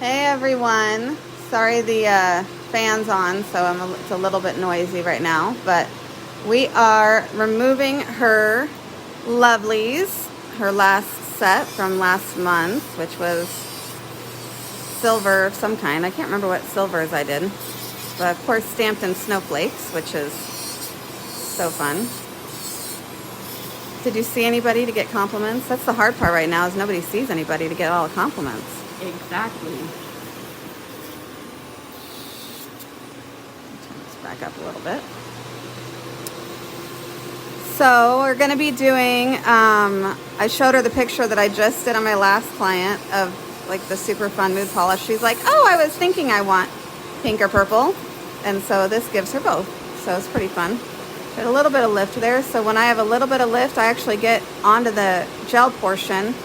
Hey everyone, sorry the fan's on, so it's a little bit noisy right now, but we are removing her lovelies, her last set from last month, which was silver of some kind. I can't remember what silvers I did, but of course stamped in snowflakes, which is so fun. Did you see anybody to get compliments? That's the hard part right now, is nobody sees anybody to get all the compliments. Exactly. Turn this back up a little bit. So we're going to be doing, I showed her the picture that I just did on my last client of like the super fun mood polish. She's like, oh, I was thinking I want pink or purple. And so this gives her both. So it's pretty fun. Got a little bit of lift there. So when I have a little bit of lift, I actually get onto the gel portion.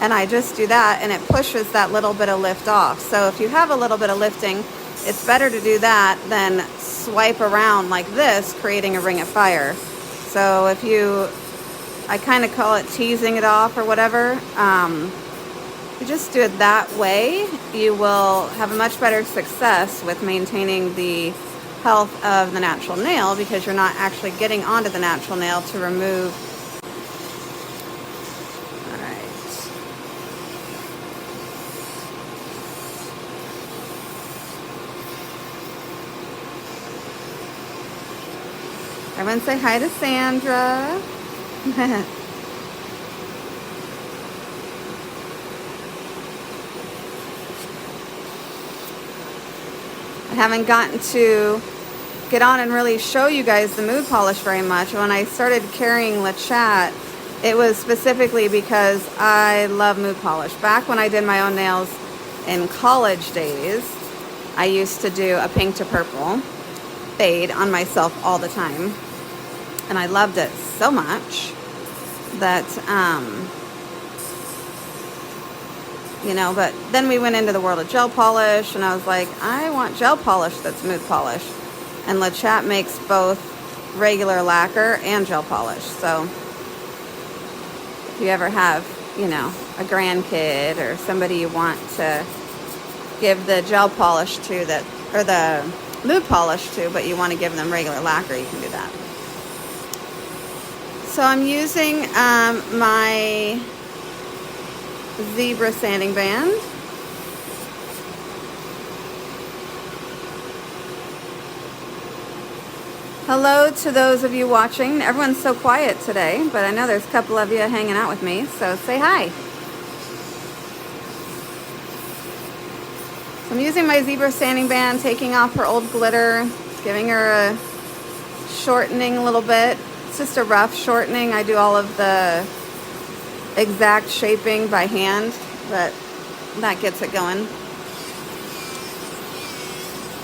And I just do that, and it pushes that little bit of lift off. So if you have a little bit of lifting, it's better to do that than swipe around like this, creating a ring of fire. So if you, I kind of call it teasing it off or whatever. If you just do it that way, you will have a much better success with maintaining the health of the natural nail, because you're not actually getting onto the natural nail to remove. Everyone say hi to Sandra. I haven't gotten to get on and really show you guys the mood polish very much. When I started carrying LeChat, it was specifically because I love mood polish. Back when I did my own nails in college days, I used to do a pink to purple fade on myself all the time. And I loved it so much that, you know, but then we went into the world of gel polish, and I was like, I want gel polish that's mood polish. And LeChat makes both regular lacquer and gel polish. So if you ever have, you know, a grandkid or somebody you want to give the gel polish to, that, or the mood polish to, but you want to give them regular lacquer, you can do that. So I'm using my zebra sanding band. Hello to those of you watching. Everyone's so quiet today, but I know there's a couple of you hanging out with me, so say hi. So I'm using my zebra sanding band, taking off her old glitter, giving her a shortening a little bit. It's just a rough shortening. I do all of the exact shaping by hand, but that gets it going.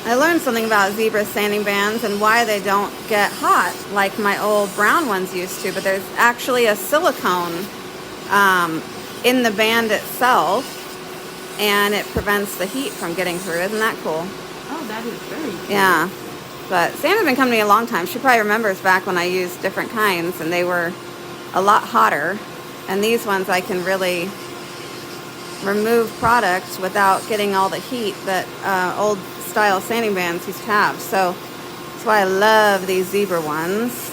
I learned something about zebra sanding bands and why they don't get hot like my old brown ones used to, but there's actually a silicone in the band itself, and it prevents the heat from getting through. Isn't that cool? Oh, that is very cool. Yeah. But Sandra's been coming to me a long time. She probably remembers back when I used different kinds, and they were a lot hotter. And these ones I can really remove products without getting all the heat that old style sanding bands used to have. So that's why I love these zebra ones.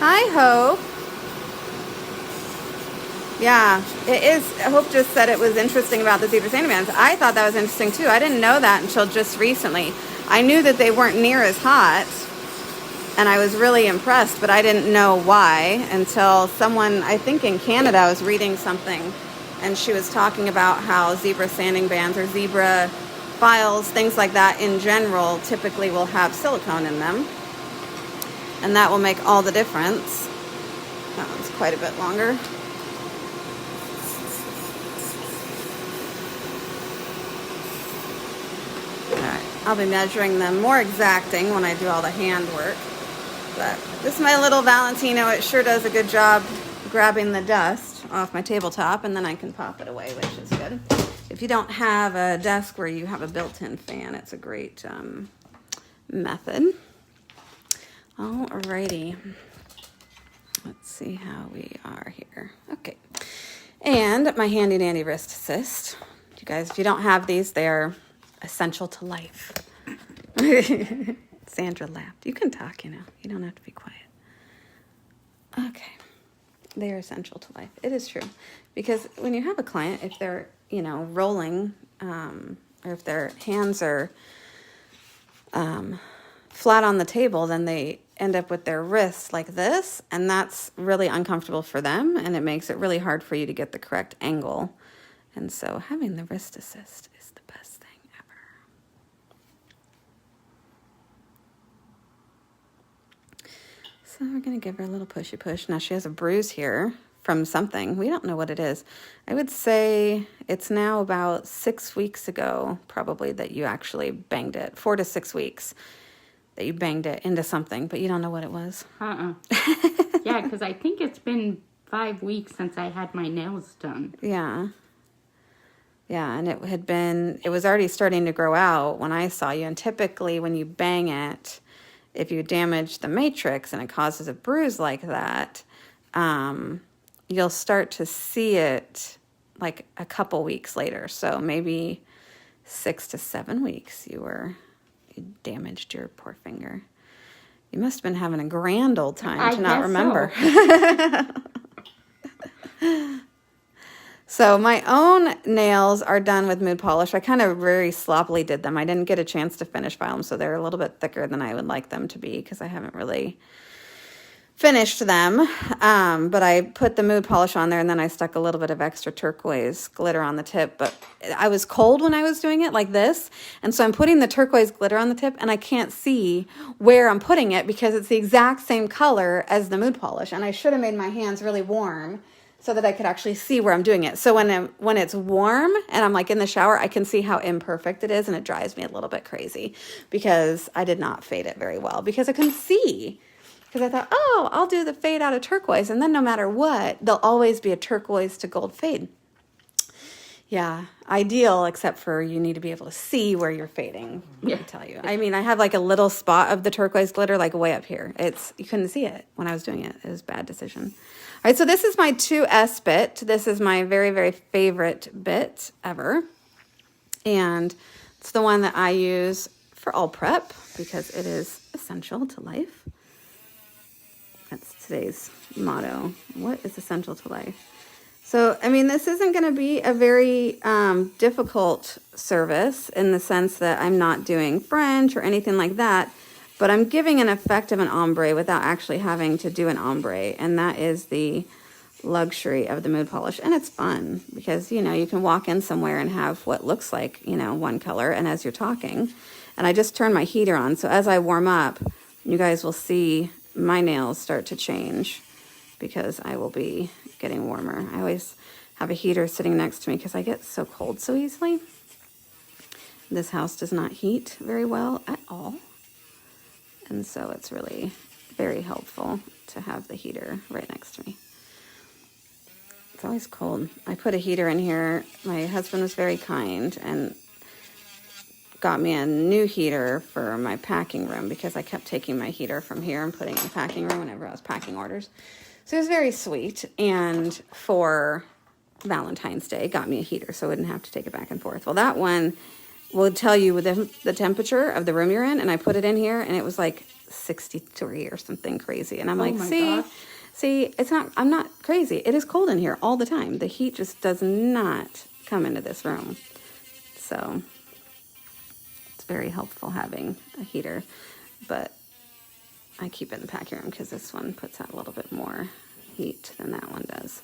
Hi, Hope. Yeah, it is. Hope just said it was interesting about the zebra sanding bands. I thought that was interesting too. I didn't know that until just recently. I knew that they weren't near as hot, and I was really impressed, but I didn't know why until someone, I think in Canada, I was reading something, and she was talking about how zebra sanding bands or zebra files, things like that in general, typically will have silicone in them. And that will make all the difference. That one's quite a bit longer. Alright, I'll be measuring them more exacting when I do all the hand work. But this is my little Valentino. It sure does a good job grabbing the dust off my tabletop, and then I can pop it away, which is good. If you don't have a desk where you have a built-in fan, it's a great method. Alrighty. Let's see how we are here. Okay. And my handy dandy wrist assist. You guys, if you don't have these, they're essential to life. Sandra laughed. You can talk, you know. You don't have to be quiet. Okay. They are essential to life. It is true. Because when you have a client, if they're, you know, rolling, or if their hands are flat on the table, then they end up with their wrists like this, and that's really uncomfortable for them, and it makes it really hard for you to get the correct angle. And so having the wrist assist is the best thing ever. So we're going to give her a little pushy push. Now she has a bruise here from something. We don't know what it is. I would say it's now about 6 weeks ago, probably, that you actually banged it. 4 to 6 weeks that you banged it into something, but you don't know what it was. Yeah, because I think it's been 5 weeks since I had my nails done. Yeah. Yeah, and it was already starting to grow out when I saw you. And typically when you bang it, if you damage the matrix and it causes a bruise like that, you'll start to see it like a couple weeks later. So maybe 6 to 7 weeks you damaged your poor finger. You must have been having a grand old time to not remember. So. So my own nails are done with mood polish. I kind of very sloppily did them. I didn't get a chance to finish file them, so they're a little bit thicker than I would like them to be because I haven't really finished them. But I put the mood polish on there, and then I stuck a little bit of extra turquoise glitter on the tip. But I was cold when I was doing it like this, and so I'm putting the turquoise glitter on the tip, and I can't see where I'm putting it because it's the exact same color as the mood polish. And I should have made my hands really warm so that I could actually see where I'm doing it. So when it's warm and I'm like in the shower, I can see how imperfect it is, and it drives me a little bit crazy because I did not fade it very well because I couldn't see. Because I thought, oh, I'll do the fade out of turquoise, and then no matter what, there'll always be a turquoise to gold fade. Yeah, ideal, except for you need to be able to see where you're fading, let me tell you. I mean, I have like a little spot of the turquoise glitter like way up here. You couldn't see it when I was doing it. It was a bad decision. All right, so this is my 2S bit. This is my very, very favorite bit ever. And it's the one that I use for all prep because it is essential to life. That's today's motto. What is essential to life? So, I mean, this isn't going to be a very difficult service in the sense that I'm not doing French or anything like that, but I'm giving an effect of an ombre without actually having to do an ombre, and that is the luxury of the mood polish. And it's fun because, you know, you can walk in somewhere and have what looks like, you know, one color, and as you're talking, and I just turned my heater on, so as I warm up, you guys will see my nails start to change because I will be getting warmer. I always have a heater sitting next to me because I get so cold so easily. This house does not heat very well at all. And so it's really very helpful to have the heater right next to me. It's always cold. I put a heater in here. My husband was very kind and got me a new heater for my packing room because I kept taking my heater from here and putting it in the packing room whenever I was packing orders. So it was very sweet. And for Valentine's Day, got me a heater so I wouldn't have to take it back and forth. Well, that one will tell you the temperature of the room you're in, and I put it in here, and it was like 63 or something crazy. And I'm like, see, I'm not crazy. It is cold in here all the time. The heat just does not come into this room. So it's very helpful having a heater, but I keep it in the packing room because this one puts out a little bit more heat than that one does.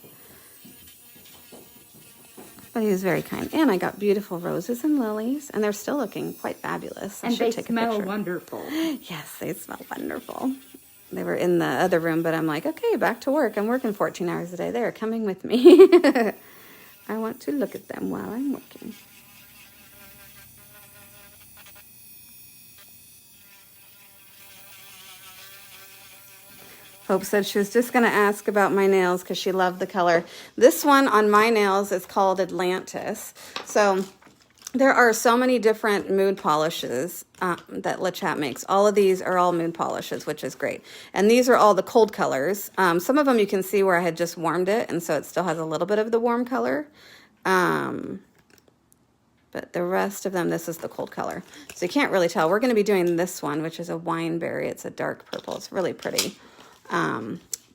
But he was very kind. And I got beautiful roses and lilies, and they're still looking quite fabulous. And they smell wonderful. Yes, they smell wonderful. They were in the other room, but I'm like, okay, back to work. I'm working 14 hours a day. They're coming with me. I want to look at them while I'm working. Hope said she was just going to ask about my nails because she loved the color. This one on my nails is called Atlantis. So there are so many different mood polishes that LeChat makes. All of these are all mood polishes, which is great. And these are all the cold colors. Some of them you can see where I had just warmed it, and so it still has a little bit of the warm color. But the rest of them, this is the cold color. So you can't really tell. We're going to be doing this one, which is a wine berry. It's a dark purple. It's really pretty.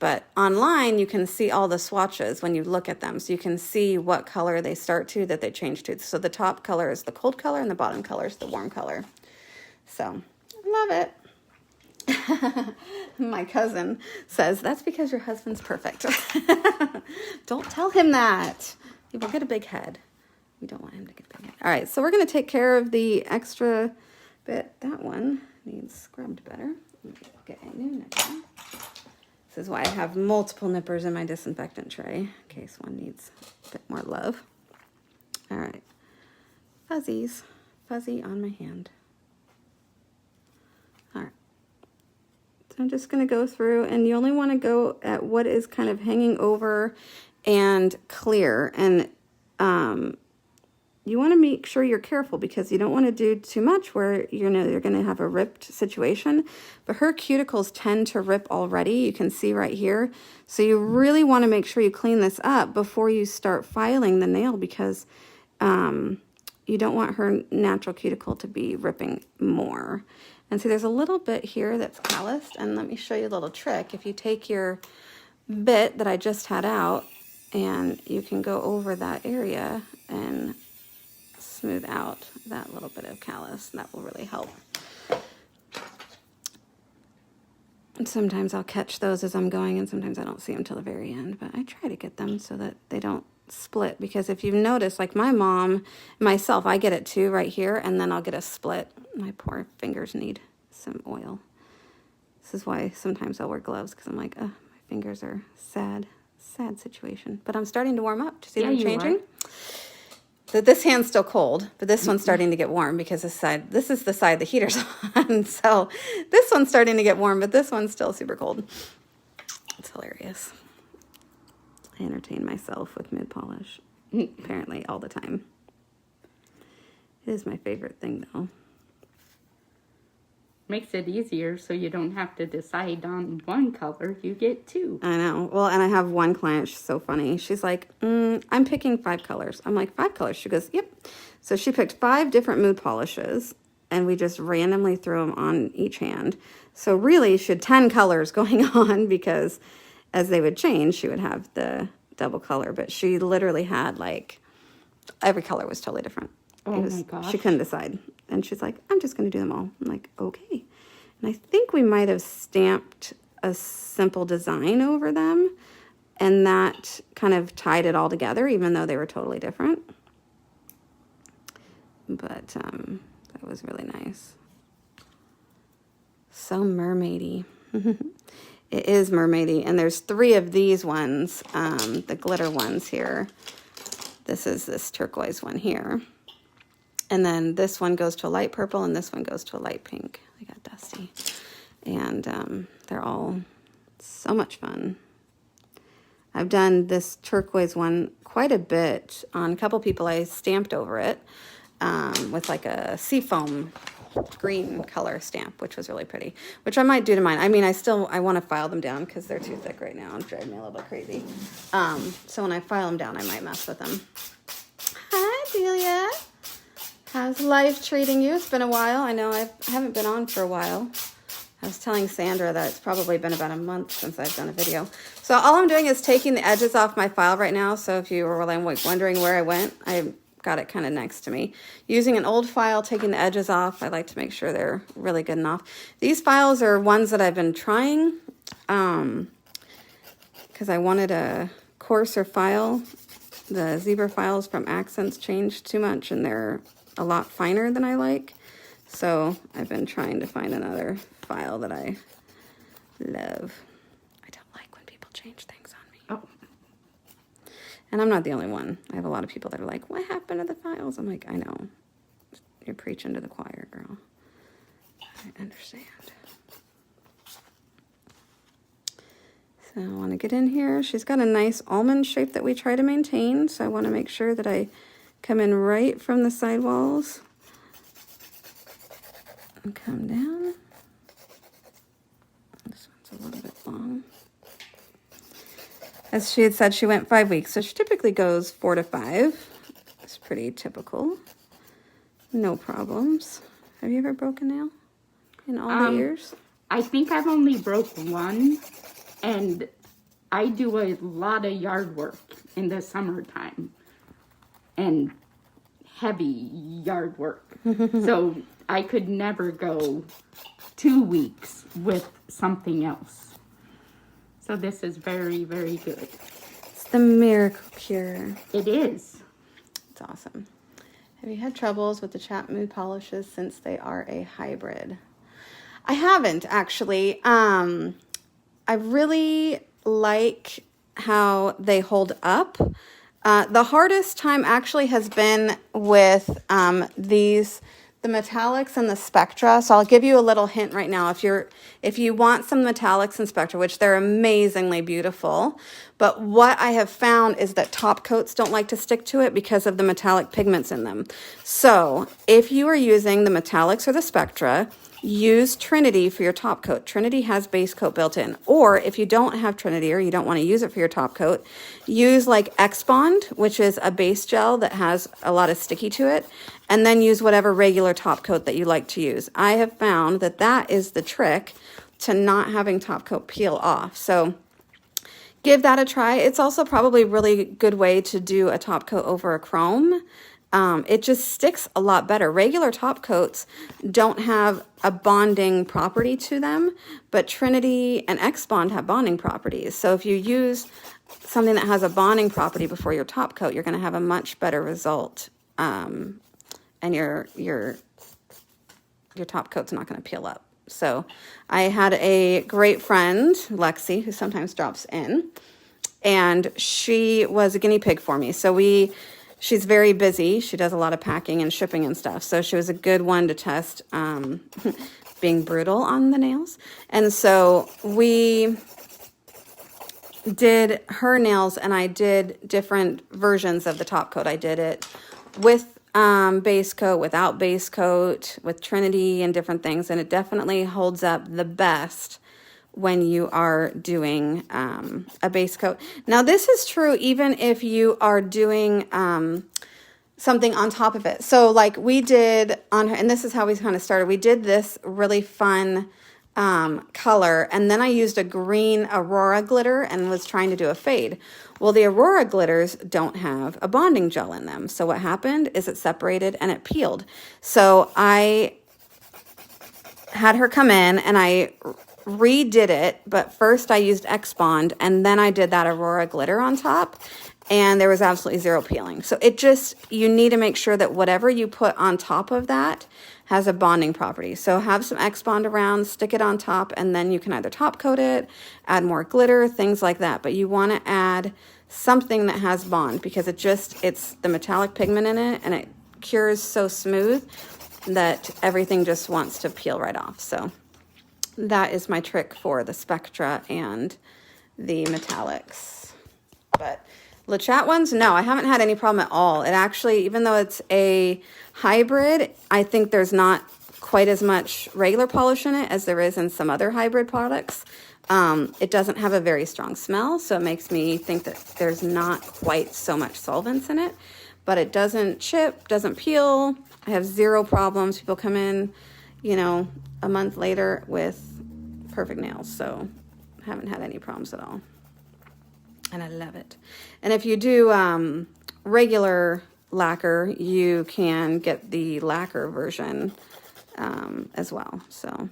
But online, you can see all the swatches when you look at them. So you can see what color they start to, that they change to. So the top color is the cold color, and the bottom color is the warm color. So, love it. My cousin says, that's because your husband's perfect. Don't tell him that. He will get a big head. We don't want him to get a big head. All right, so we're going to take care of the extra bit. That one needs scrubbed better. Let me get a new nipper. This is why I have multiple nippers in my disinfectant tray, in case one needs a bit more love. All right, fuzzies, fuzzy on my hand. All right, so I'm just going to go through, and you only want to go at what is kind of hanging over and clear, and you want to make sure you're careful because you don't want to do too much where you're going to have a ripped situation. But her cuticles tend to rip already. You can see right here. So you really want to make sure you clean this up before you start filing the nail because you don't want her natural cuticle to be ripping more. And see, there's a little bit here that's calloused. And let me show you a little trick. If you take your bit that I just had out and you can go over that area and smooth out that little bit of callus. That will really help. And sometimes I'll catch those as I'm going, and sometimes I don't see them till the very end, but I try to get them so that they don't split, because if you've noticed, like my mom, myself, I get it too right here, and then I'll get a split. My poor fingers need some oil. This is why sometimes I'll wear gloves, because I'm like, oh, my fingers are sad situation. But I'm starting to warm up. Do you see them changing? So this hand's still cold, but this one's starting to get warm because this is the side the heater's on. So this one's starting to get warm, but this one's still super cold. It's hilarious. I entertain myself with mid polish, apparently all the time. It is my favorite thing, though. Makes it easier so you don't have to decide on one color. You get two. I know. Well, and I have one client, she's so funny. She's like, I'm picking 5 colors. I'm like, 5 colors? She goes, yep. So she picked 5 different mood polishes, and we just randomly threw them on each hand. So really, she had 10 colors going on because as they would change, she would have the double color. But she literally had, like, every color was totally different. Oh my gosh. She couldn't decide. And she's like, I'm just going to do them all. I'm like, okay. And I think we might have stamped a simple design over them. And that kind of tied it all together, even though they were totally different. But that was really nice. So mermaidy. It is mermaidy. And there's 3 of these ones, the glitter ones here. This is this turquoise one here. And then this one goes to a light purple, and this one goes to a light pink. They got dusty. And they're all so much fun. I've done this turquoise one quite a bit on a couple people. I stamped over it with like a seafoam green color stamp, which was really pretty, which I might do to mine. I mean, I want to file them down because they're too thick right now. It's driving me a little bit crazy. So when I file them down, I might mess with them. Hi, Delia. How's life treating you? It's been a while. I know I haven't been on for a while. I was telling Sandra that it's probably been about a month since I've done a video. So all I'm doing is taking the edges off my file right now. So if you were wondering where I went, I got it kind of next to me. Using an old file, taking the edges off, I like to make sure they're really good enough. These files are ones that I've been trying because I wanted a coarser file. The zebra files from Akzentz changed too much, and they're a lot finer than I like. So I've been trying to find another file that I love. I don't like when people change things on me. Oh. And I'm not the only one. I have a lot of people that are like, what happened to the files? I'm like, I know. You're preaching to the choir, girl. I understand. So I want to get in here. She's got a nice almond shape that we try to maintain. So I want to make sure that I come in right from the sidewalls and come down. This one's a little bit long. As she had said, she went 5 weeks, so she typically goes 4 to 5. It's pretty typical. No problems. Have you ever broken a nail in all the years? I think I've only broke one, and I do a lot of yard work in the summertime, and heavy yard work. So I could never go 2 weeks with something else. So this is very, very good. It's the miracle cure. It is. It's awesome. Have you had troubles with the Chat Mood polishes since they are a hybrid? I haven't, actually. I really like how they hold up. The hardest time actually has been with the metallics and the spectra. So I'll give you a little hint right now. If you want some metallics and spectra, which they're amazingly beautiful, but what I have found is that top coats don't like to stick to it because of the metallic pigments in them. So if you are using the metallics or the spectra, use Trinity for your top coat. Trinity has base coat built in. Or if you don't have Trinity or you don't want to use it for your top coat, use like X-Bond, which is a base gel that has a lot of sticky to it, and then use whatever regular top coat that you like to use. I have found that that is the trick to not having top coat peel off. So give that a try. It's also probably a really good way to do a top coat over a chrome. It just sticks a lot better. Regular top coats don't have a bonding property to them, but Trinity and X-Bond have bonding properties. So if you use something that has a bonding property before your top coat, you're going to have a much better result. And your top coat's not going to peel up. So I had a great friend, Lexi, who sometimes drops in, and she was a guinea pig for me. So she's very busy. She does a lot of packing and shipping and stuff. So she was a good one to test being brutal on the nails. And so we did her nails, and I did different versions of the top coat. I did it with base coat, without base coat, with Trinity and different things. And it definitely holds up the best when you are doing a base coat. Now, this is true even if you are doing something on top of it. So like we did on her, and this is how we kind of started. We did this really fun color, and then I used a green Aurora glitter and was trying to do a fade. Well, the Aurora glitters don't have a bonding gel in them. So what happened is it separated and it peeled. So I had her come in and I redid it, but first I used X-Bond and then I did that Aurora glitter on top, and there was absolutely zero peeling. So you need to make sure that whatever you put on top of that has a bonding property. So have some X-Bond around, stick it on top, and then you can either top coat it, add more glitter, things like that. But you want to add something that has bond because it's the metallic pigment in it, and it cures so smooth that everything just wants to peel right off. So that is my trick for the spectra and the metallics. But LeChat ones, no, I haven't had any problem at all. It actually, even though it's a hybrid, I think there's not quite as much regular polish in it as there is in some other hybrid products. It doesn't have a very strong smell, so it makes me think that there's not quite so much solvents in it. But it doesn't chip, doesn't peel. I have zero problems. People come in, a month later with perfect nails, so I haven't had any problems at all. And I love it. And if you do regular lacquer, you can get the lacquer version as well. So,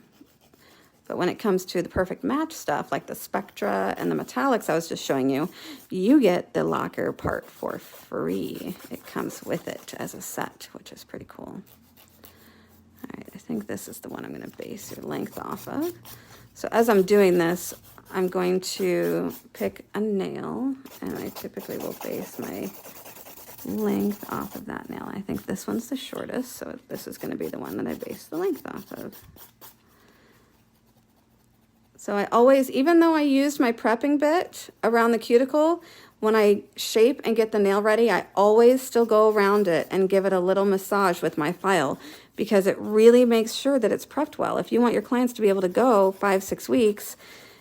but when it comes to the perfect match stuff, like the spectra and the metallics I was just showing you, you get the lacquer part for free. It comes with it as a set, which is pretty cool. All right, I think this is the one I'm going to base your length off of. So as I'm doing this, I'm going to pick a nail, and I typically will base my length off of that nail. I think this one's the shortest, so this is going to be the one that I base the length off of. So I always, even though I used my prepping bit around the cuticle, when I shape and get the nail ready, I always still go around it and give it a little massage with my file, because it really makes sure that it's prepped well. If you want your clients to be able to go 5-6 weeks,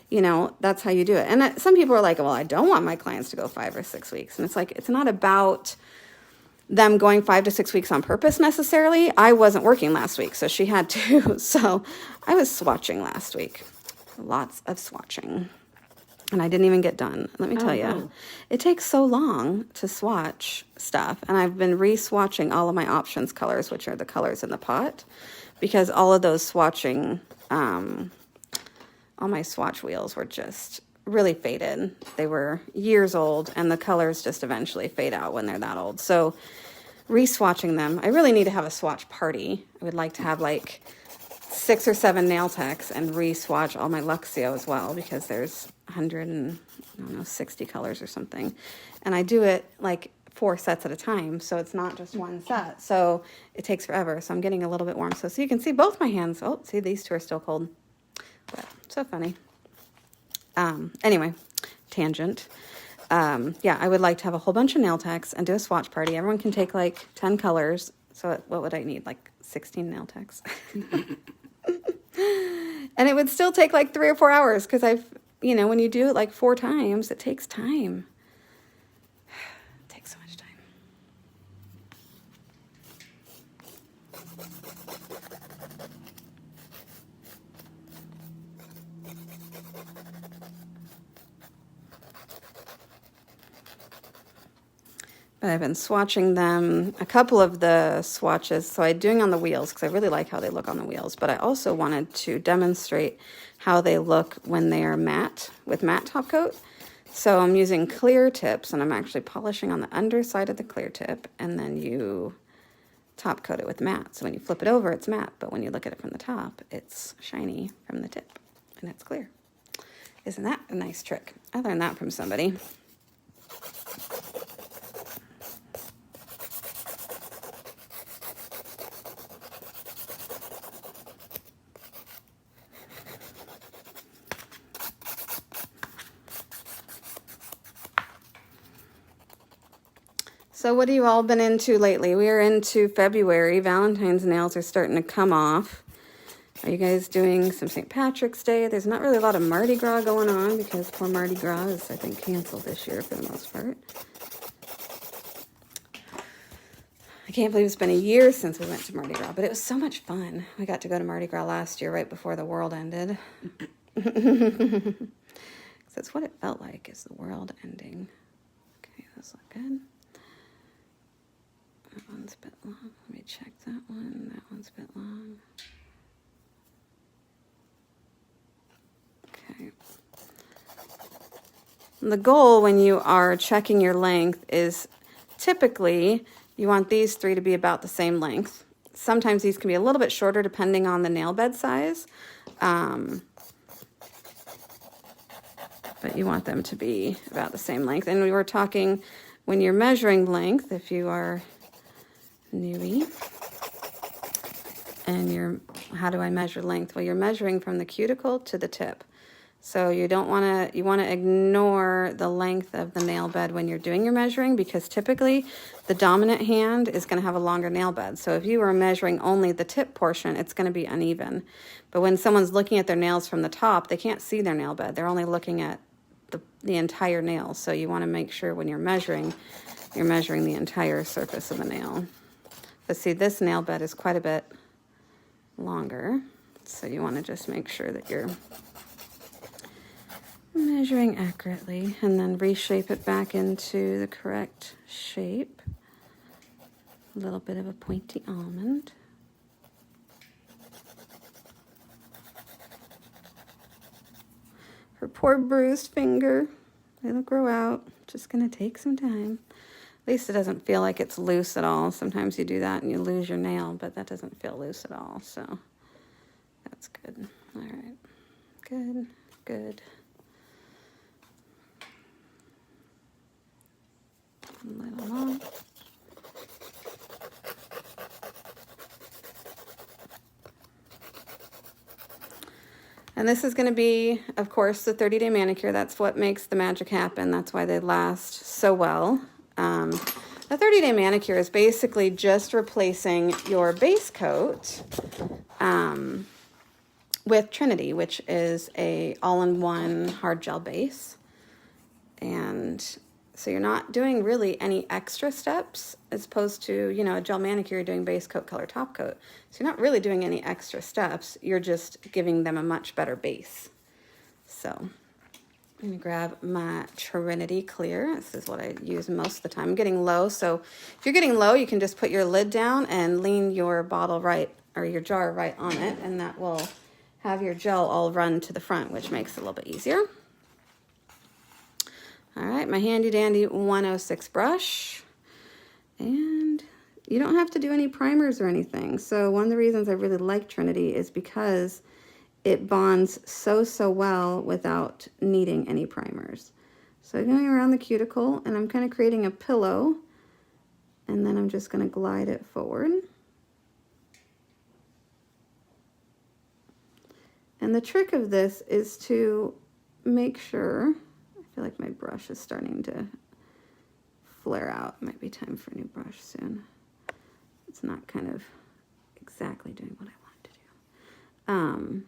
you know, that's how you do it. And some people are like, well, I don't want my clients to go 5 or 6 weeks. And it's like, it's not about them going 5 to 6 weeks on purpose necessarily. I wasn't working last week, so she had to. So I was swatching last week. Lots of swatching. And I didn't even get done. Let me tell you, it takes so long to swatch stuff. And I've been re-swatching all of my options colors, which are the colors in the pot, because all of those swatching, all my swatch wheels were just really faded. They were years old, and the colors just eventually fade out when they're that old. So re-swatching them, I really need to have a swatch party. I would like to have like 6 or 7 nail techs and re-swatch all my Luxio as well, because there's 160 colors or something. And I do it like 4 sets at a time, so it's not just one set. So it takes forever. So I'm getting a little bit warm. So you can see both my hands. Oh, see, these two are still cold. But so funny. Anyway, tangent. Yeah, I would like to have a whole bunch of nail techs and do a swatch party. Everyone can take like 10 colors. So what would I need? Like 16 nail techs. And it would still take like 3 or 4 hours, because you know, when you do it like 4 times, it takes time. It takes so much time. But I've been swatching them, a couple of the swatches. So I'm doing on the wheels because I really like how they look on the wheels. But I also wanted to demonstrate how they look when they are matte, with matte top coat. So I'm using clear tips, and I'm actually polishing on the underside of the clear tip. And then you top coat it with matte. So when you flip it over, it's matte. But when you look at it from the top, it's shiny from the tip. And it's clear. Isn't that a nice trick? I learned that from somebody. So what have you all been into lately? We are into February. Valentine's nails are starting to come off. Are you guys doing some St. Patrick's Day? There's not really a lot of Mardi Gras going on, because poor Mardi Gras is, I think, canceled this year for the most part. I can't believe it's been a year since we went to Mardi Gras, but it was so much fun. We got to go to Mardi Gras last year right before the world ended. That's what it felt like, is the world ending. Okay, those look good. That one's a bit long. Let me check that one. That one's a bit long. Okay. The goal when you are checking your length is typically you want these 3 to be about the same length. Sometimes these can be a little bit shorter depending on the nail bed size. But you want them to be about the same length. And we were talking, when you're measuring length, if you are newbie, and how do I measure length? Well, you're measuring from the cuticle to the tip. So you want to ignore the length of the nail bed when you're doing your measuring, because typically the dominant hand is going to have a longer nail bed. So if you are measuring only the tip portion, it's going to be uneven. But when someone's looking at their nails from the top, they can't see their nail bed. They're only looking at the entire nail. So you want to make sure when you're measuring the entire surface of the nail. But see, this nail bed is quite a bit longer. So you want to just make sure that you're measuring accurately, and then reshape it back into the correct shape. A little bit of a pointy almond. Her poor bruised finger. It'll grow out. Just gonna take some time. At least it doesn't feel like it's loose at all. Sometimes you do that and you lose your nail, but that doesn't feel loose at all. So that's good. All right. Good, good. A little long. And this is going to be, of course, the 30-day manicure. That's what makes the magic happen. That's why they last so well. The 30-day manicure is basically just replacing your base coat with Trinity, which is a all-in-one hard gel base. And so you're not doing really any extra steps as opposed to, you know, a gel manicure, you're doing base coat, color, top coat. So you're not really doing any extra steps. You're just giving them a much better base. So I'm going to grab my Trinity Clear. This is what I use most of the time. I'm getting low, so if you're getting low, you can just put your lid down and lean your bottle right, or your jar right on it, and that will have your gel all run to the front, which makes it a little bit easier. All right, my handy dandy 106 brush. And you don't have to do any primers or anything. So one of the reasons I really like Trinity is because it bonds so well without needing any primers. So I'm going around the cuticle and I'm kind of creating a pillow, and then I'm just going to glide it forward. And the trick of this is to make sure, I feel like my brush is starting to flare out. Might be time for a new brush soon. It's not kind of exactly doing what I want it to do.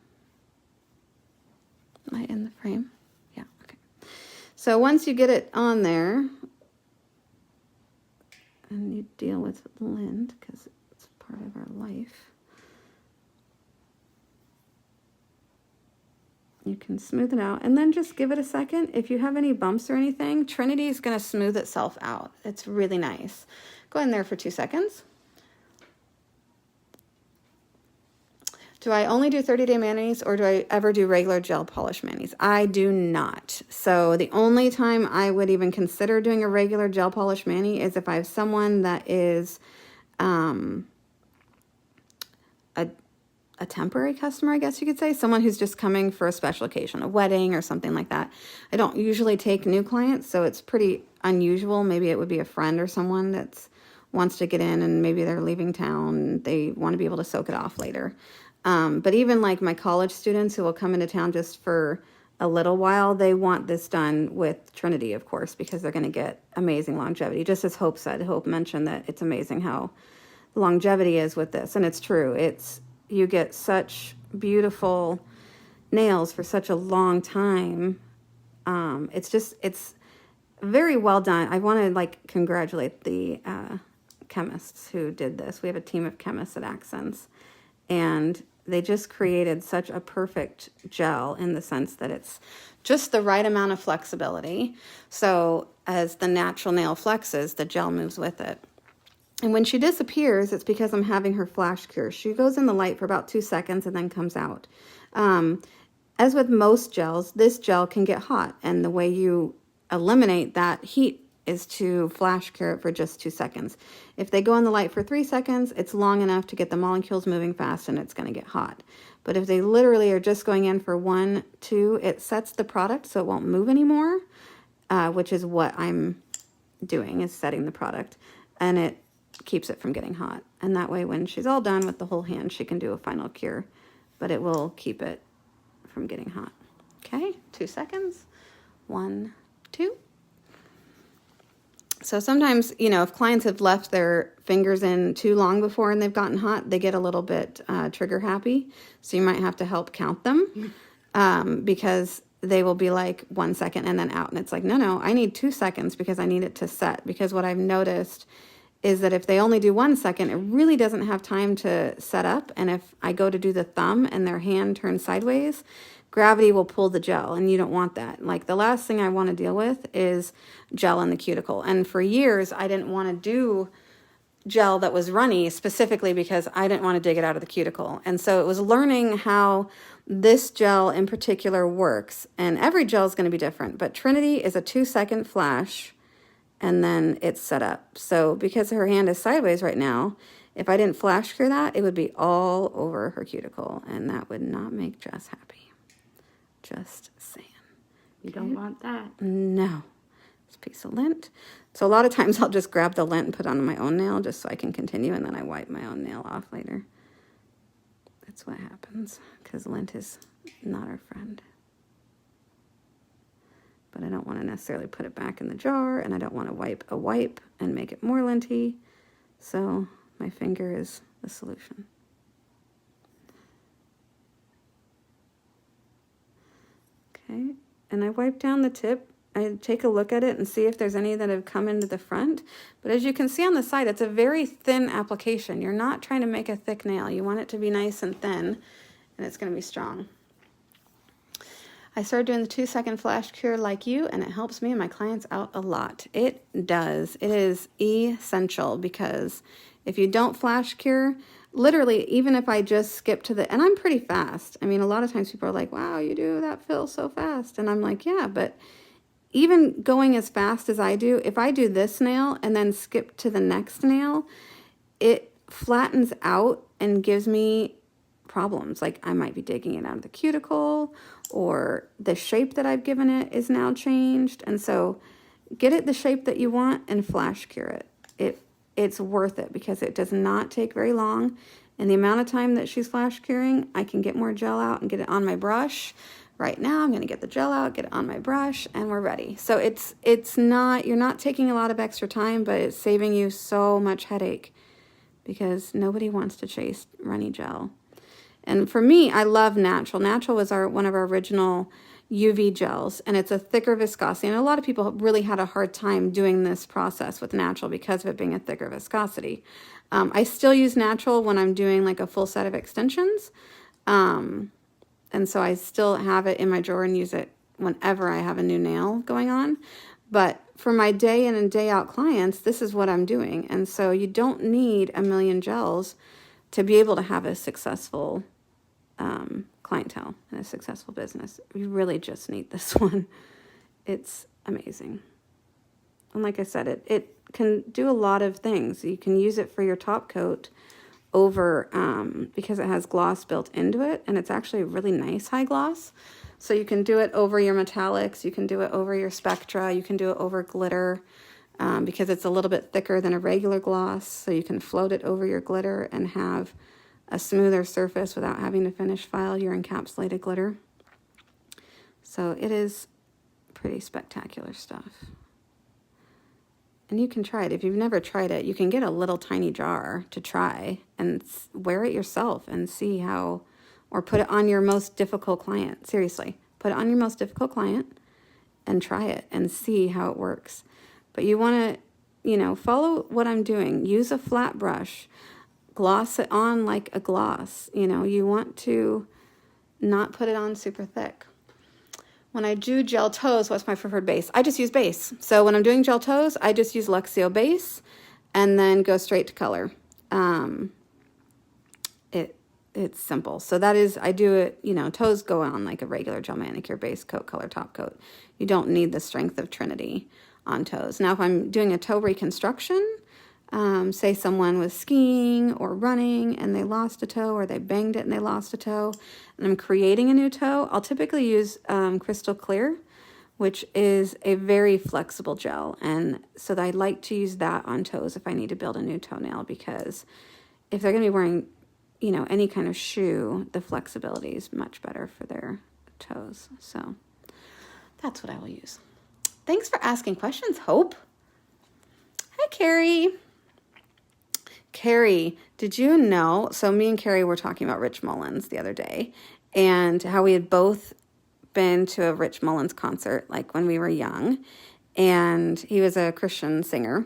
Am I in the frame? Yeah, okay. So once you get it on there, and you deal with lint because it's part of our life, you can smooth it out and then just give it a second. If you have any bumps or anything, Trinity is going to smooth itself out. It's really nice. Go in there for 2 seconds. Do I only do 30-day manis, or do I ever do regular gel polish manis? I do not. So the only time I would even consider doing a regular gel polish mani is if I have someone that is a temporary customer, I guess you could say, someone who's just coming for a special occasion, a wedding or something like that. I don't usually take new clients, so it's pretty unusual. Maybe it would be a friend or someone that wants to get in, and maybe they're leaving town. They want to be able to soak it off later. But even like my college students who will come into town just for a little while, they want this done with Trinity, of course, because they're going to get amazing longevity. Just as Hope said, Hope mentioned that it's amazing how the longevity is with this. And it's true. You get such beautiful nails for such a long time. It's very well done. I want to like congratulate the chemists who did this. We have a team of chemists at Akzentz, and they just created such a perfect gel in the sense that it's just the right amount of flexibility. So as the natural nail flexes, the gel moves with it. And when she disappears, it's because I'm having her flash cure. She goes in the light for about 2 seconds and then comes out. As with most gels, this gel can get hot. And the way you eliminate that heat is to flash cure it for just 2 seconds. If they go in the light for 3 seconds, it's long enough to get the molecules moving fast and it's going to get hot. But if they literally are just going in for 1, 2, it sets the product so it won't move anymore, which is what I'm doing, is setting the product. And it keeps it from getting hot. And that way when she's all done with the whole hand, she can do a final cure, but it will keep it from getting hot. Okay, 2 seconds. 1, 2. So sometimes, you know, if clients have left their fingers in too long before and they've gotten hot, they get a little bit trigger happy. So you might have to help count them because they will be like 1 second and then out. And it's like, no, I need 2 seconds because I need it to set. Because what I've noticed is that if they only do 1 second, it really doesn't have time to set up. And if I go to do the thumb and their hand turns sideways, gravity will pull the gel, and you don't want that. Like, the last thing I want to deal with is gel in the cuticle. And for years, I didn't want to do gel that was runny specifically because I didn't want to dig it out of the cuticle. And so it was learning how this gel in particular works. And every gel is going to be different, but Trinity is a 2-second flash, and then it's set up. So because her hand is sideways right now, if I didn't flash cure that, it would be all over her cuticle, and that would not make Jess happy. Just saying. You don't want that. No. It's a piece of lint. So a lot of times I'll just grab the lint and put it on my own nail just so I can continue, and then I wipe my own nail off later. That's what happens because lint is not our friend. But I don't want to necessarily put it back in the jar, and I don't want to wipe a wipe and make it more linty. So my finger is the solution. Okay, and I wipe down the tip. I take a look at it and see if there's any that have come into the front. But as you can see on the side, it's a very thin application. You're not trying to make a thick nail. You want it to be nice and thin, and it's going to be strong. I started doing the 2-second flash cure like you, and it helps me and my clients out a lot. It does. It is essential, because if you don't flash cure, literally, even if I just skip to the, and I'm pretty fast. I mean, a lot of times people are like, wow, you do that fill so fast. And I'm like, yeah, but even going as fast as I do, if I do this nail and then skip to the next nail, it flattens out and gives me problems. Like I might be digging it out of the cuticle, or the shape that I've given it is now changed. And so get it the shape that you want and flash cure it. It's worth it, because it does not take very long. And the amount of time that she's flash curing, I can get more gel out and get it on my brush. Right now, I'm going to get the gel out, get it on my brush, and we're ready. So it's not, you're not taking a lot of extra time, but it's saving you so much headache, because nobody wants to chase runny gel. And for me, I love Natural. Natural was one of our original UV gels, and it's a thicker viscosity. And a lot of people really had a hard time doing this process with Natural because of it being a thicker viscosity. I still use Natural when I'm doing like a full set of extensions. And so I still have it in my drawer and use it whenever I have a new nail going on. But for my day in and day out clients, this is what I'm doing. And so you don't need a million gels to be able to have a successful clientele and a successful business. You really just need this one. It's amazing. And like I said, it can do a lot of things. You can use it for your top coat over, because it has gloss built into it, and it's actually a really nice high gloss. So you can do it over your metallics, you can do it over your spectra, you can do it over glitter, because it's a little bit thicker than a regular gloss. So you can float it over your glitter and have a smoother surface without having to finish file your encapsulated glitter. So it is pretty spectacular stuff. And you can try it. If you've never tried it, you can get a little tiny jar to try and wear it yourself and see how, or put it on your most difficult client. Seriously, put it on your most difficult client and try it and see how it works. But you want to, follow what I'm doing. Use a flat brush. Gloss it on like a gloss. You want to not put it on super thick. When I do gel toes, what's my preferred base? I just use base. So when I'm doing gel toes, I just use Luxio base and then go straight to color. It's simple. So that is, I do it, toes go on like a regular gel manicure, base coat, color, top coat. You don't need the strength of Trinity on toes. Now, if I'm doing a toe reconstruction, say someone was skiing or running and they lost a toe, or they banged it and they lost a toe, and I'm creating a new toe, I'll typically use Crystal Clear, which is a very flexible gel. And so I like to use that on toes if I need to build a new toenail, because if they're going to be wearing, any kind of shoe, the flexibility is much better for their toes. So that's what I will use. Thanks for asking questions, Hope. Hi, Carrie. Carrie, did you know, so me and Carrie were talking about Rich Mullins the other day, and how we had both been to a Rich Mullins concert, like when we were young, and he was a Christian singer,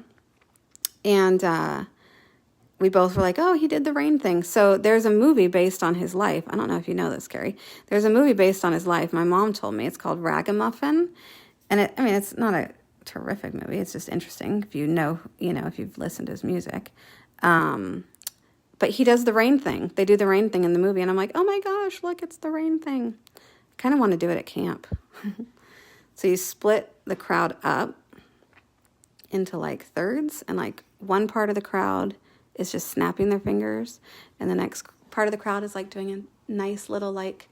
and we both were like, oh, he did the rain thing. So there's a movie based on his life. I don't know if you know this, Carrie. There's a movie based on his life. My mom told me it's called Ragamuffin, and it's not a terrific movie. It's just interesting if if you've listened to his music. But he does the rain thing. They do the rain thing in the movie, and I'm like, oh my gosh, look, it's the rain thing. I kind of want to do it at camp. So you split the crowd up into like thirds, and like one part of the crowd is just snapping their fingers, and the next part of the crowd is like doing a nice little like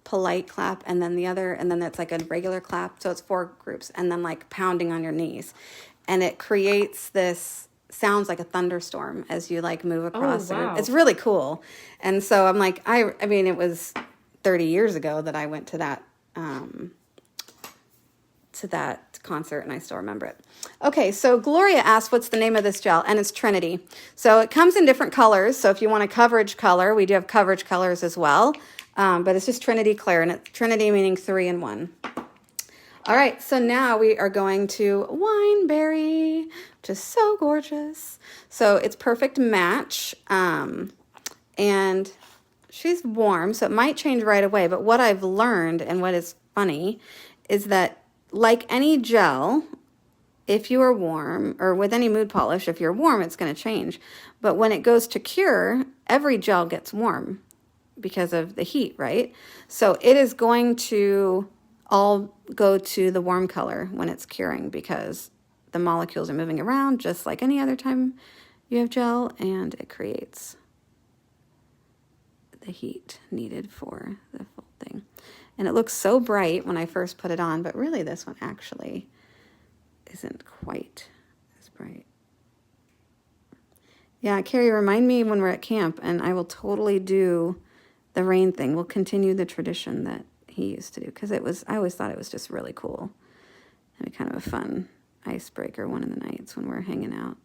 polite clap, and then the other, and then that's like a regular clap. So it's 4 groups, and then like pounding on your knees, and it creates this, sounds like a thunderstorm as you like move across. Oh, wow. It's really cool. And so I'm like, it was 30 years ago that I went to that concert, and I still remember it. Okay, so Gloria asked, what's the name of this gel? And it's Trinity. So it comes in different colors. So if you want a coverage color, we do have coverage colors as well. But it's just Trinity Clear, and it's Trinity meaning 3 in 1. All right, so now we are going to Wine Berry, which is so gorgeous. So it's perfect match, and she's warm, so it might change right away. But what I've learned, and what is funny, is that like any gel, if you are warm, or with any mood polish, if you're warm, it's going to change. But when it goes to cure, every gel gets warm because of the heat, right? So it is going to all go to the warm color when it's curing, because the molecules are moving around just like any other time you have gel, and it creates the heat needed for the full thing. And it looks so bright when I first put it on, but really this one actually isn't quite as bright. Yeah, Carrie, remind me when we're at camp, and I will totally do the rain thing. We'll continue the tradition that he used to do, because I always thought it was just really cool. And be kind of a fun icebreaker one of the nights when we're hanging out.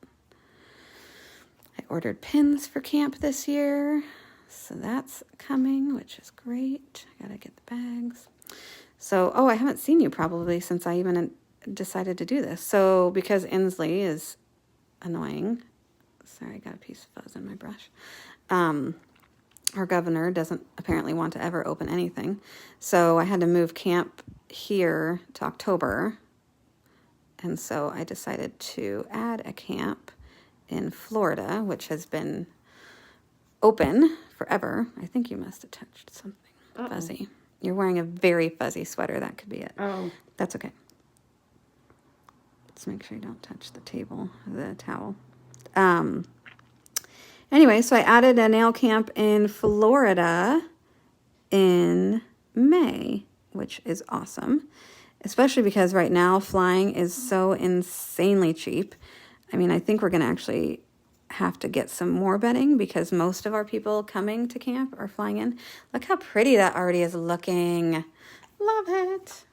I ordered pins for camp this year, so that's coming, which is great. I gotta get the bags. So, I haven't seen you probably since I even decided to do this. So, because Inslee is annoying, sorry, I got a piece of fuzz in my brush. Our governor doesn't apparently want to ever open anything. So I had to move camp here to October. And so I decided to add a camp in Florida, which has been open forever. I think you must have touched something fuzzy. You're wearing a very fuzzy sweater. That could be it. Oh. That's okay. Let's make sure you don't touch the table, the towel. Anyway, so I added a nail camp in Florida in May, which is awesome, especially because right now flying is so insanely cheap. I mean, I think we're going to actually have to get some more bedding, because most of our people coming to camp are flying in. Look how pretty that already is looking. Love it.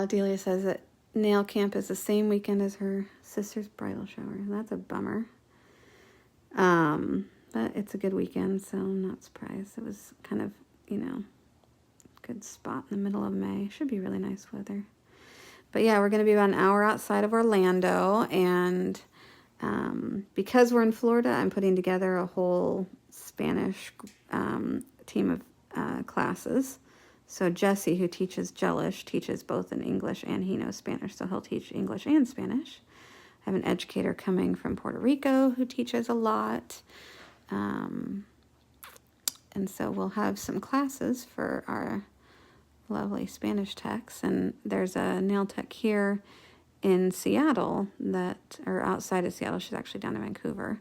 Delia says that nail camp is the same weekend as her sister's bridal shower. That's a bummer. But it's a good weekend, so I'm not surprised. It was kind of, good spot in the middle of May. Should be really nice weather. But yeah, we're going to be about an hour outside of Orlando, and because we're in Florida, I'm putting together a whole Spanish team of classes. So Jesse, who teaches Gelish, teaches both in English and he knows Spanish, so he'll teach English and Spanish. I have an educator coming from Puerto Rico who teaches a lot. And so we'll have some classes for our lovely Spanish techs. And there's a nail tech here in Seattle or outside of Seattle. She's actually down in Vancouver.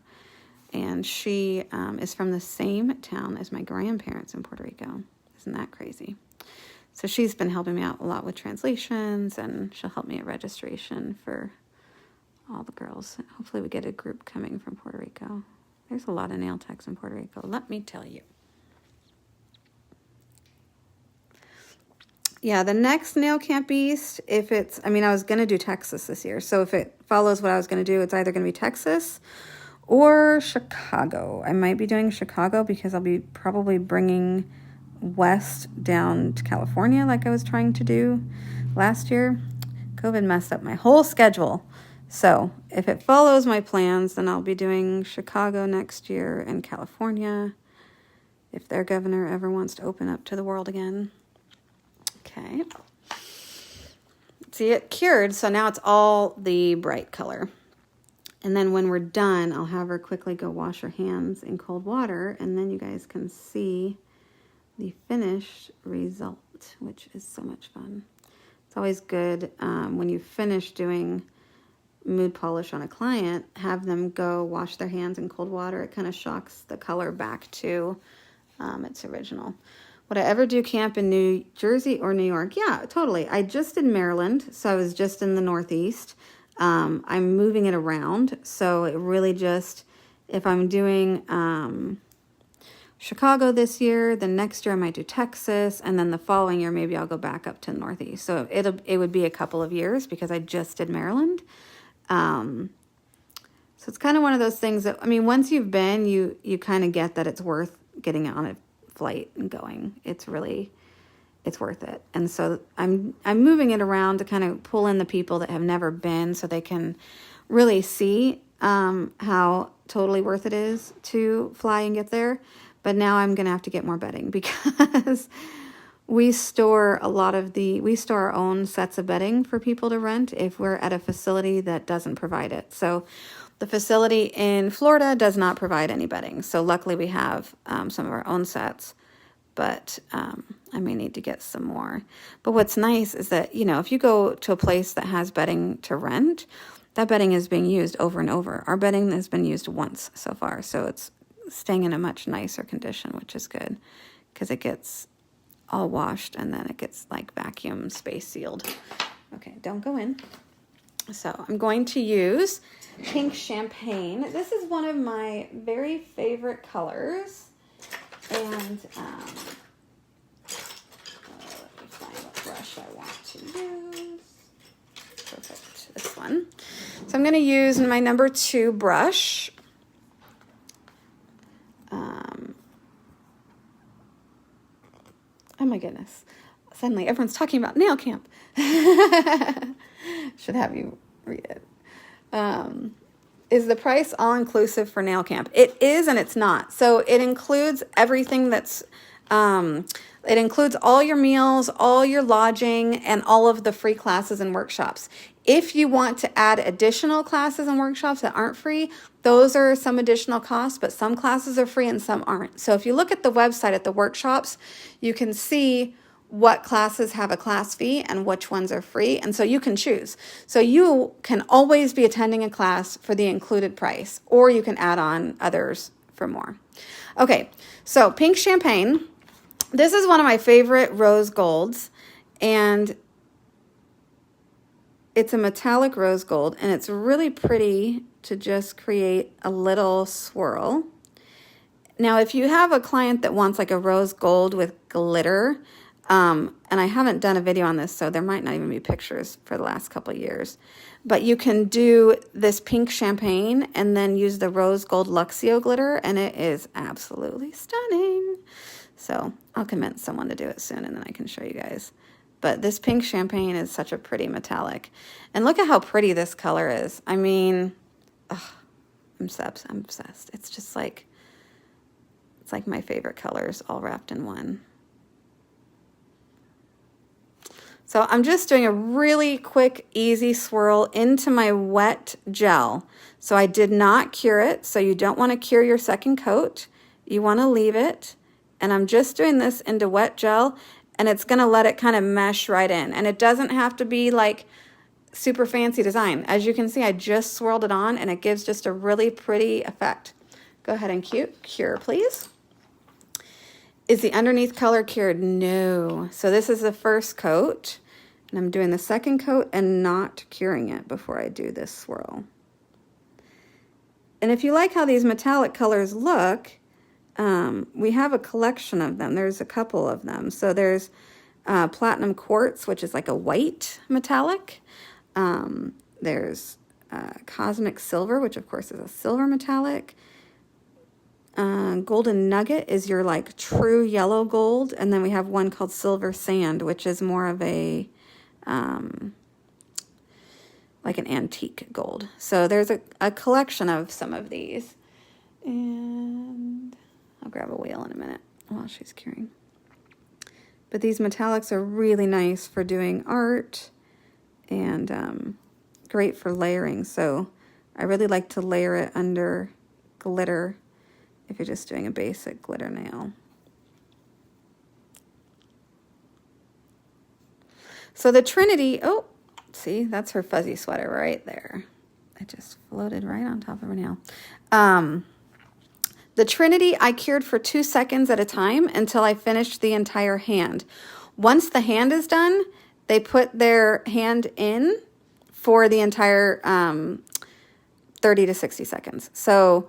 And she is from the same town as my grandparents in Puerto Rico. Isn't that crazy? So she's been helping me out a lot with translations, and she'll help me at registration for all the girls. Hopefully we get a group coming from Puerto Rico. There's a lot of nail techs in Puerto Rico, let me tell you. Yeah, the next Nail Camp East, I was going to do Texas this year. So if it follows what I was going to do, it's either going to be Texas or Chicago. I might be doing Chicago because I'll be probably bringing West down to California like I was trying to do last year. COVID messed up my whole schedule. So if it follows my plans, then I'll be doing Chicago next year and California if their governor ever wants to open up to the world again. Okay. See, it cured, so now it's all the bright color. And then when we're done, I'll have her quickly go wash her hands in cold water, and then you guys can see the finished result, which is so much fun. It's always good when you finish doing mood polish on a client, have them go wash their hands in cold water. It kind of shocks the color back to its original. Would I ever do camp in New Jersey or New York? Yeah, totally. I just did Maryland, so I was just in the Northeast. I'm moving it around, so it really just if I'm doing Chicago this year, then next year I might do Texas, and then the following year maybe I'll go back up to the Northeast. So it would be a couple of years because I just did Maryland. So it's kind of one of those things that, I mean, once you've been, you kind of get that it's worth getting on a flight and going. It's worth it. And so I'm moving it around to kind of pull in the people that have never been so they can really see how totally worth it is to fly and get there. But now I'm going to have to get more bedding because we store our own sets of bedding for people to rent if we're at a facility that doesn't provide it. So the facility in Florida does not provide any bedding. So luckily we have some of our own sets, but I may need to get some more. But what's nice is that, if you go to a place that has bedding to rent, that bedding is being used over and over. Our bedding has been used once so far, so it's staying in a much nicer condition, which is good because it gets all washed and then it gets like vacuum space sealed. Okay, don't go in. So I'm going to use Pink Champagne. This is one of my very favorite colors. And let me find what brush I want to use. Perfect, this one. So I'm going to use my number 2 brush. Oh my goodness. Suddenly everyone's talking about nail camp. Should have you read it. Is the price all-inclusive for nail camp? It is and it's not. So it includes everything that's, it includes all your meals, all your lodging, and all of the free classes and workshops. If you want to add additional classes and workshops that aren't free, those are some additional costs, but some classes are free and some aren't. So if you look at the website at the workshops, you can see what classes have a class fee and which ones are free. And so you can choose. So you can always be attending a class for the included price, or you can add on others for more. Okay, so Pink Champagne. This is one of my favorite rose golds, and it's a metallic rose gold, and it's really pretty to just create a little swirl. Now, if you have a client that wants like a rose gold with glitter, and I haven't done a video on this, so there might not even be pictures for the last couple of years, but you can do this Pink Champagne and then use the rose gold Luxio glitter, and it is absolutely stunning. So I'll convince someone to do it soon, and then I can show you guys. But this Pink Champagne is such a pretty metallic. And look at how pretty this color is. I mean, I'm obsessed. It's just like, it's like my favorite colors all wrapped in one. So I'm just doing a really quick, easy swirl into my wet gel. So I did not cure it. So you don't want to cure your second coat. You want to leave it. And I'm just doing this into wet gel, and it's going to let it kind of mesh right in. And it doesn't have to be like super fancy design. As you can see, I just swirled it on, and it gives just a really pretty effect. Go ahead and cure, please. Is the underneath color cured? No. So this is the first coat, and I'm doing the second coat and not curing it before I do this swirl. And if you like how these metallic colors look, we have a collection of them. There's a couple of them. So there's platinum quartz, which is like a white metallic. There's cosmic silver, which of course is a silver metallic. Golden nugget is your like true yellow gold. And then we have one called silver sand, which is more of a like an antique gold. So there's a collection of some of these. And I'll grab a wheel in a minute while she's curing. But these metallics are really nice for doing art and great for layering. So I really like to layer it under glitter if you're just doing a basic glitter nail. So the Trinity, oh, see, that's her fuzzy sweater right there. It just floated right on top of her nail. The Trinity I cured for 2 seconds at a time until I finished the entire hand. Once the hand is done, they put their hand in for the entire 30 to 60 seconds. So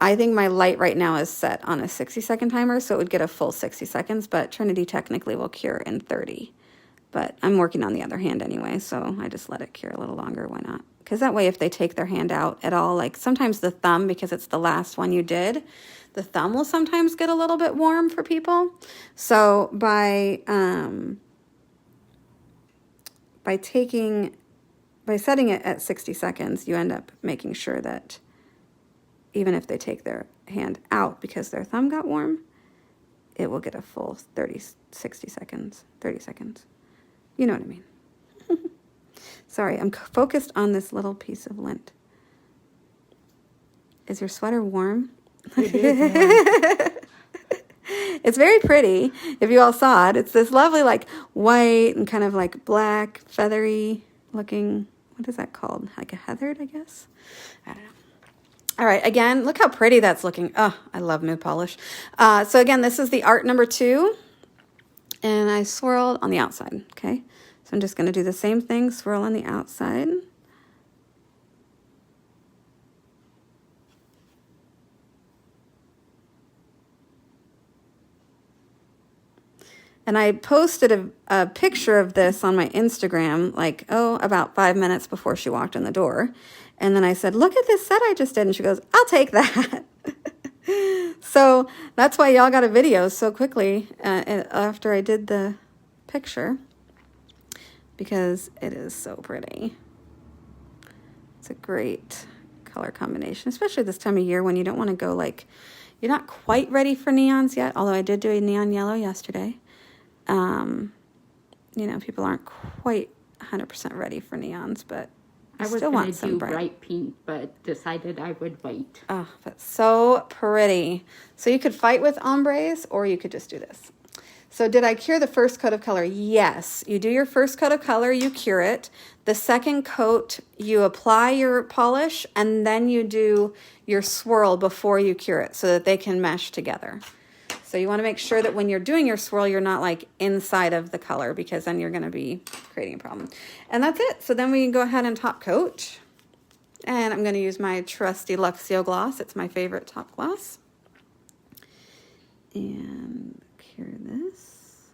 I think my light right now is set on a 60-second timer, so it would get a full 60 seconds, but Trinity technically will cure in 30. But I'm working on the other hand anyway, so I just let it cure a little longer. Why not? Because that way, if they take their hand out at all, like sometimes the thumb, because it's the last one you did, the thumb will sometimes get a little bit warm for people. So by setting it at 60 seconds, you end up making sure that even if they take their hand out because their thumb got warm, it will get a full 30 seconds. You know what I mean. Sorry, I'm focused on this little piece of lint. Is your sweater warm? It is warm. It's very pretty. If you all saw it, it's this lovely like white and kind of like black, feathery looking, what is that called? Like a heathered, I guess? I don't know. All right, again, look how pretty that's looking. Oh, I love mood polish. So again, this is the art number 2. And I swirled on the outside, okay? So I'm just going to do the same thing, swirl on the outside. And I posted a picture of this on my Instagram, like, about 5 minutes before she walked in the door. And then I said, look at this set I just did. And she goes, I'll take that. So that's why y'all got a video so quickly after I did the picture, because it is so pretty. It's a great color combination, especially this time of year when you don't want to go like, you're not quite ready for neons yet, although I did do a neon yellow yesterday. You know, people aren't quite 100% ready for neons, but I was going to do bright pink, but decided I would wait. Oh, that's so pretty. So you could fight with ombres, or you could just do this. So did I cure the first coat of color? Yes. You do your first coat of color, you cure it. The second coat, you apply your polish, and then you do your swirl before you cure it so that they can mesh together. So you want to make sure that when you're doing your swirl, you're not like inside of the color, because then you're going to be creating a problem. And that's it. So then we can go ahead and top coat. And I'm going to use my trusty Luxio gloss. It's my favorite top gloss. And cure this.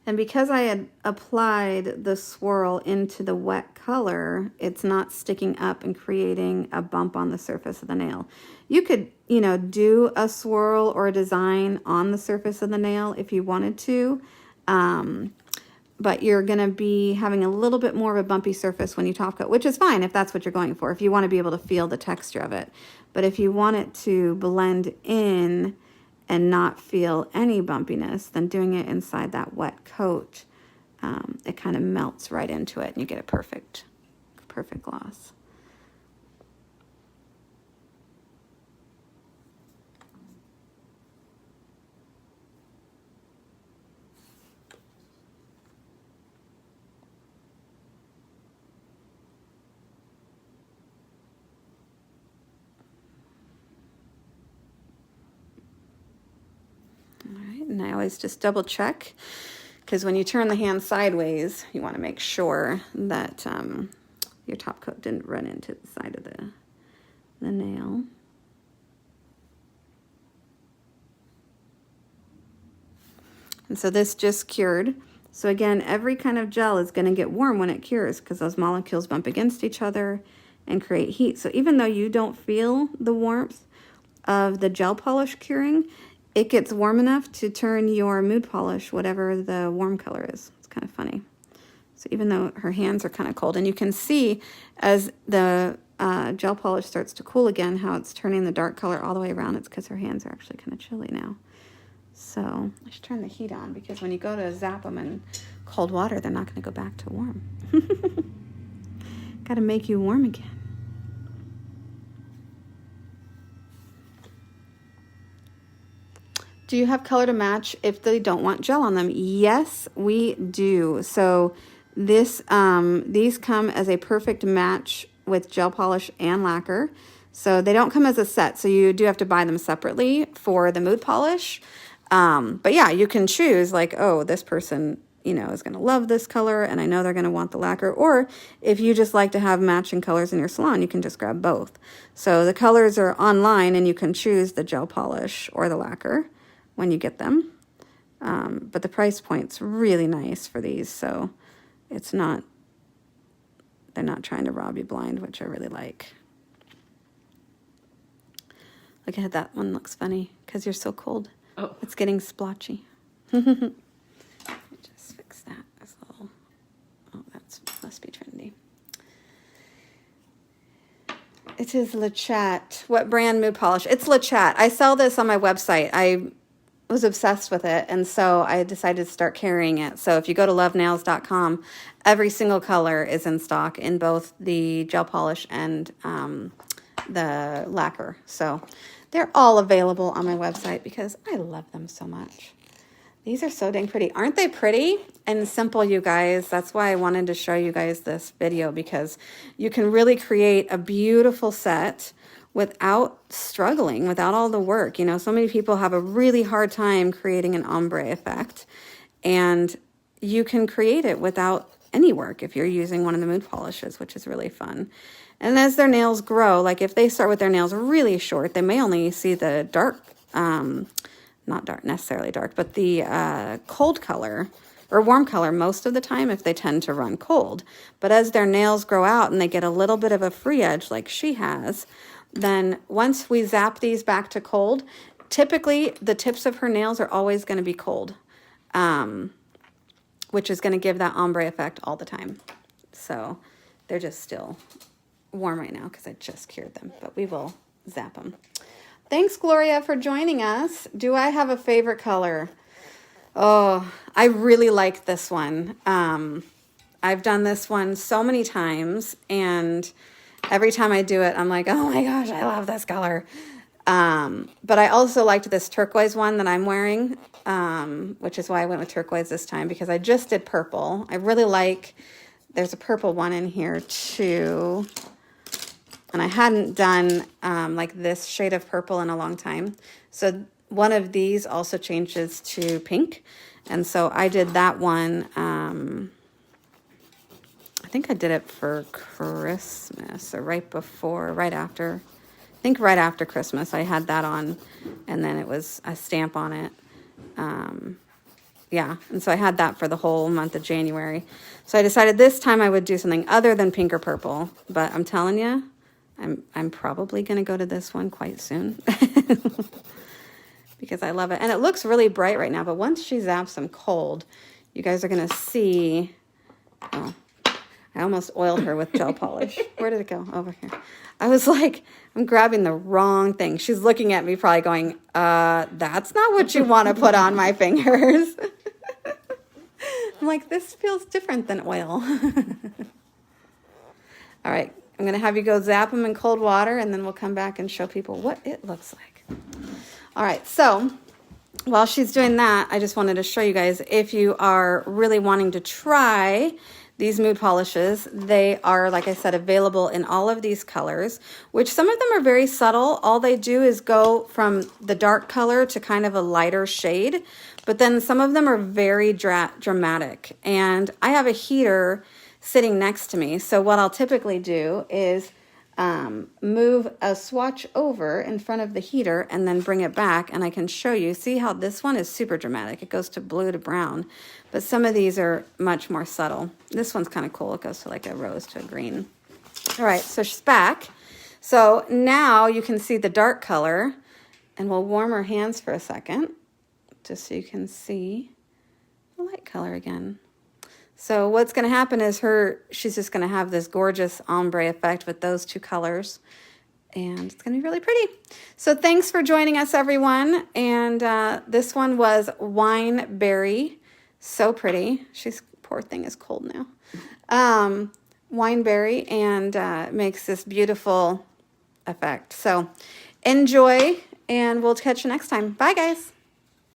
And because I had applied the swirl into the wet color, it's not sticking up and creating a bump on the surface of the nail. You could, you know, do a swirl or a design on the surface of the nail if you wanted to, but you're going to be having a little bit more of a bumpy surface when you top coat, which is fine if that's what you're going for, if you want to be able to feel the texture of it. But if you want it to blend in and not feel any bumpiness, then doing it inside that wet coat, it kind of melts right into it and you get a perfect gloss. And I always just double check, because when you turn the hand sideways, you want to make sure that your top coat didn't run into the side of the nail. And so this just cured. So again, every kind of gel is going to get warm when it cures, because those molecules bump against each other and create heat. So even though you don't feel the warmth of the gel polish curing, it gets warm enough to turn your mood polish, whatever the warm color is. It's kind of funny. So even though her hands are kind of cold, and you can see as the gel polish starts to cool again, how it's turning the dark color all the way around. It's because her hands are actually kind of chilly now. So I should turn the heat on, because when you go to zap them in cold water, they're not going to go back to warm. Got to make you warm again. Do you have color to match if they don't want gel on them? Yes, we do. So this these come as a perfect match with gel polish and lacquer. So they don't come as a set, so you do have to buy them separately for the mood polish. But yeah, you can choose like, oh, this person, you know, is going to love this color, and I know they're going to want the lacquer. Or if you just like to have matching colors in your salon, you can just grab both. So the colors are online, and you can choose the gel polish or the lacquer when you get them. But the price point's really nice for these, so it's not, they're not trying to rob you blind, which I really like. Look at that one, looks funny because you're so cold. Oh. It's getting splotchy. Let me just fix that as well. Oh, that must be Trinity. It is LeChat. What brand mood polish? It's LeChat. I sell this on my website. I was obsessed with it, and so I decided to start carrying it. So if you go to LuvNailz.com, every single color is in stock in both the gel polish and the lacquer. So they're all available on my website because I love them so much. These are so dang pretty. Aren't they pretty and simple, you guys? That's why I wanted to show you guys this video, because you can really create a beautiful set without struggling, without all the work. You know, so many people have a really hard time creating an ombre effect, and you can create it without any work if you're using one of the mood polishes, which is really fun. And as their nails grow, like if they start with their nails really short, they may only see the dark, not dark, necessarily dark, but the cold color or warm color most of the time if they tend to run cold. But as their nails grow out and they get a little bit of a free edge like she has, then once we zap these back to cold, typically the tips of her nails are always going to be cold, which is going to give that ombre effect all the time. So they're just still warm right now because I just cured them, but we will zap them. Thanks, Gloria, for joining us. Do I have a favorite color? Oh, I really like this one. I've done this one so many times, and every time I do it, I'm like, oh my gosh, I love this color. But I also liked this turquoise one that I'm wearing, which is why I went with turquoise this time, because I just did purple. I really like, there's a purple one in here too. And I hadn't done like this shade of purple in a long time. So one of these also changes to pink. And so I did that one. I think I did it for Christmas or right before, right after. I think right after Christmas I had that on. And then it was a stamp on it. Yeah, and so I had that for the whole month of January. So I decided this time I would do something other than pink or purple. But I'm telling you, I'm probably going to go to this one quite soon because I love it. And it looks really bright right now, but once she zaps them cold, you guys are going to see. Oh, I almost oiled her with gel polish. Where did it go? Over here. I was like, I'm grabbing the wrong thing. She's looking at me probably going, that's not what you want to put on my fingers. I'm like, this feels different than oil. All right. I'm going to have you go zap them in cold water, and then we'll come back and show people what it looks like. All right, so while she's doing that, I just wanted to show you guys, if you are really wanting to try these mood polishes, they are, like I said, available in all of these colors, which some of them are very subtle. All they do is go from the dark color to kind of a lighter shade, but then some of them are very dramatic. And I have a heater sitting next to me. So what I'll typically do is move a swatch over in front of the heater and then bring it back, and I can show you. See how this one is super dramatic. It goes to blue to brown, but some of these are much more subtle. This one's kind of cool. It goes to like a rose to a green. All right, so she's back. So now you can see the dark color, and we'll warm her hands for a second just so you can see the light color again. So what's going to happen is she's just going to have this gorgeous ombre effect with those two colors. And it's going to be really pretty. So thanks for joining us, everyone. And this one was Wine Berry. So pretty. Poor thing is cold now. Wine Berry, and makes this beautiful effect. So enjoy, and we'll catch you next time. Bye, guys.